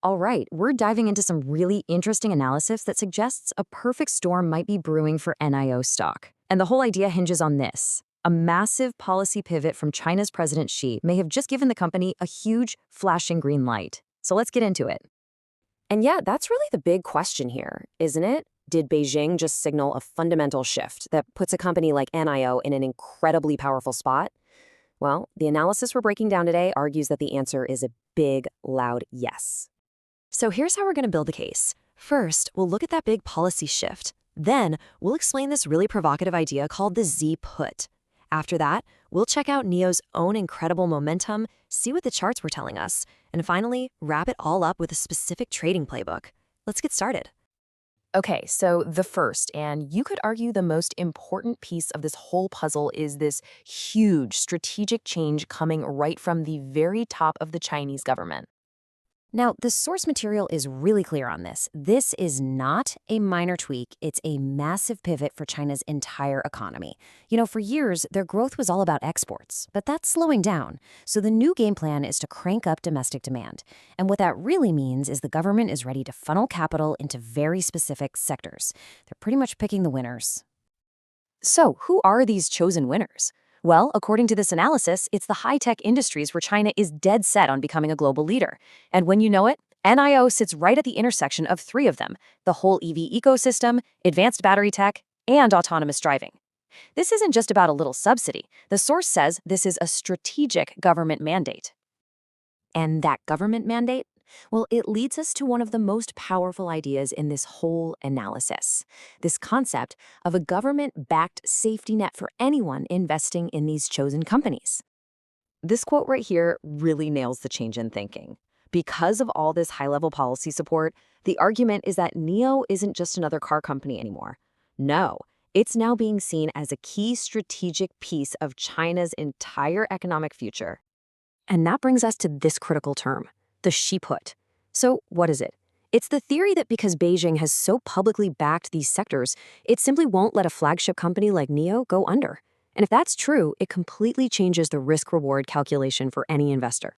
All right, we're diving into some really interesting analysis that suggests a perfect storm might be brewing for NIO stock. And the whole idea hinges on this. A massive policy pivot from China's President Xi may have just given the company a huge, flashing green light. So let's get into it. And yeah, that's really the big question here, isn't it? Did Beijing just signal a fundamental shift that puts a company like NIO in an incredibly powerful spot? Well, the analysis we're breaking down today argues that the answer is a big, loud yes. So here's how we're going to build the case. First, we'll look at that big policy shift. Then, we'll explain this really provocative idea called the Z put. After that, we'll check out NIO's own incredible momentum, see what the charts were telling us, and finally, wrap it all up with a specific trading playbook. Let's get started. Okay, so the first, and you could argue the most important piece of this whole puzzle is this huge strategic change coming right from the very top of the Chinese government. Now, the source material is really clear on this. This is not a minor tweak. It's a massive pivot for China's entire economy. For years, their growth was all about exports, but that's slowing down. So the new game plan is to crank up domestic demand. And what that really means is the government is ready to funnel capital into very specific sectors. They're pretty much picking the winners. So who are these chosen winners? Well, according to this analysis, it's the high-tech industries where China is dead set on becoming a global leader. And when you know it, NIO sits right at the intersection of three of them: the whole EV ecosystem, advanced battery tech, and autonomous driving. This isn't just about a little subsidy. The source says this is a strategic government mandate. And that government mandate? Well, it leads us to one of the most powerful ideas in this whole analysis. This concept of a government-backed safety net for anyone investing in these chosen companies. This quote right here really nails the change in thinking. Because of all this high-level policy support, the argument is that NIO isn't just another car company anymore. No, it's now being seen as a key strategic piece of China's entire economic future. And that brings us to this critical term: the Xi put. So what is it? It's the theory that because Beijing has so publicly backed these sectors, it simply won't let a flagship company like NIO go under. And if that's true, it completely changes the risk-reward calculation for any investor.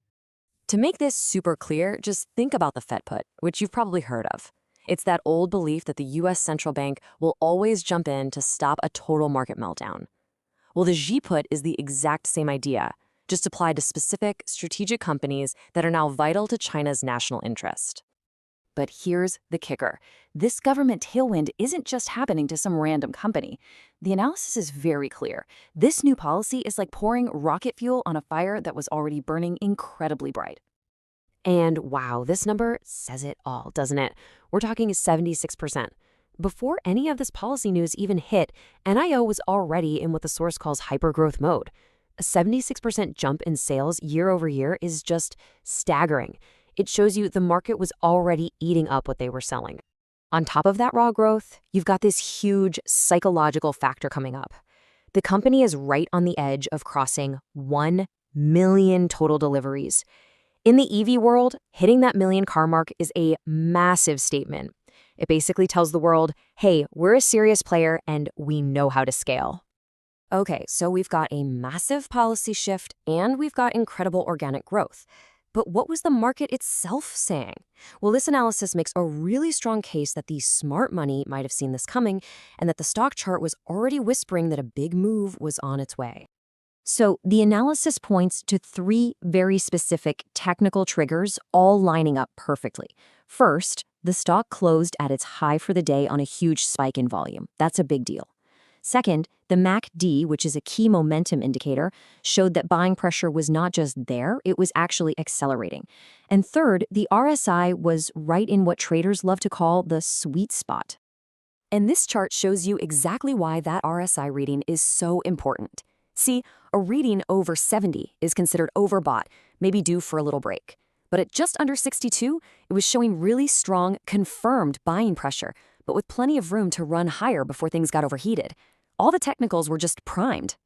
To make this super clear, just think about the Fed put, which you've probably heard of. It's that old belief that the US central bank will always jump in to stop a total market meltdown. Well, the Xi put is the exact same idea, just applied to specific strategic companies that are now vital to China's national interest. But here's the kicker. This government tailwind isn't just happening to some random company. The analysis is very clear. This new policy is like pouring rocket fuel on a fire that was already burning incredibly bright. And wow, this number says it all, doesn't it? We're talking 76%. Before any of this policy news even hit, NIO was already in what the source calls hypergrowth mode. A 76% jump in sales year over year is just staggering. It shows you the market was already eating up what they were selling. On top of that raw growth, you've got this huge psychological factor coming up. The company is right on the edge of crossing 1 million total deliveries. In the EV world, hitting that million car mark is a massive statement. It basically tells the world, hey, we're a serious player and we know how to scale. Okay, so we've got a massive policy shift and we've got incredible organic growth. But what was the market itself saying? Well, this analysis makes a really strong case that the smart money might have seen this coming and that the stock chart was already whispering that a big move was on its way. So the analysis points to three very specific technical triggers, all lining up perfectly. First, the stock closed at its high for the day on a huge spike in volume. That's a big deal. Second, the MACD, which is a key momentum indicator, showed that buying pressure was not just there, it was actually accelerating. And third, the RSI was right in what traders love to call the sweet spot. And this chart shows you exactly why that RSI reading is so important. See, a reading over 70 is considered overbought, maybe due for a little break. But at just under 62, it was showing really strong, confirmed buying pressure, but with plenty of room to run higher before things got overheated. All the technicals were just primed.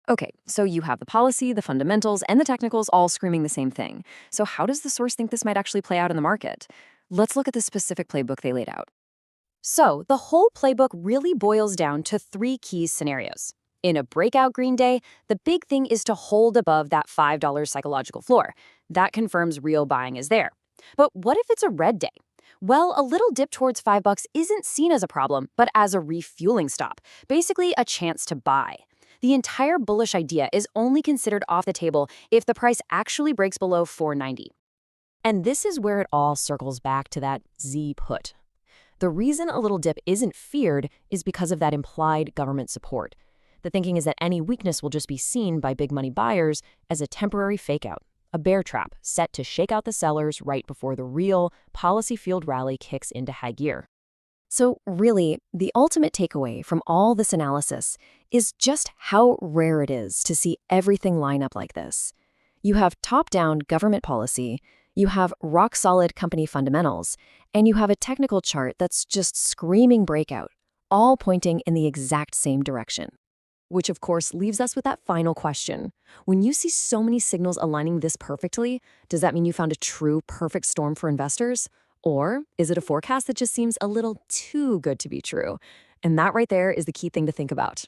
Okay, so you have the policy, the fundamentals, and the technicals all screaming the same thing. So how does the source think this might actually play out in the market? Let's look at the specific playbook they laid out. So the whole playbook really boils down to three key scenarios. In a breakout green day, the big thing is to hold above that $5 psychological floor. That confirms real buying is there. But what if it's a red day? Well, a little dip towards $5 isn't seen as a problem, but as a refueling stop, basically a chance to buy. The entire bullish idea is only considered off the table if the price actually breaks below 490. And this is where it all circles back to that Z put. The reason a little dip isn't feared is because of that implied government support. The thinking is that any weakness will just be seen by big money buyers as a temporary fakeout, a bear trap set to shake out the sellers right before the real policy-fueled rally kicks into high gear. So really, the ultimate takeaway from all this analysis is just how rare it is to see everything line up like this. You have top-down government policy, you have rock-solid company fundamentals, and you have a technical chart that's just screaming breakout, all pointing in the exact same direction. Which, of course, leaves us with that final question. When you see so many signals aligning this perfectly, does that mean you found a true perfect storm for investors? Or is it a forecast that just seems a little too good to be true? And that right there is the key thing to think about.